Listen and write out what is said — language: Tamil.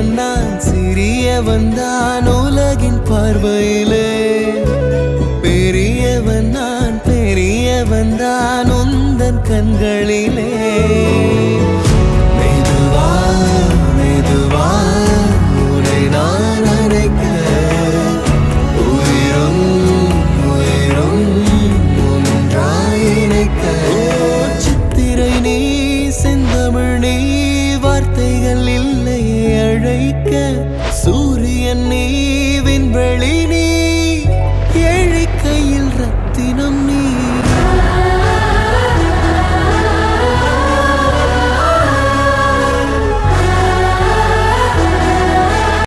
சிறியவன் நான் சிறியவன் தான் உலகின் பார்வையிலே பெரியவன் நான் பெரியவன் தான் உந்தன் கண்களிலே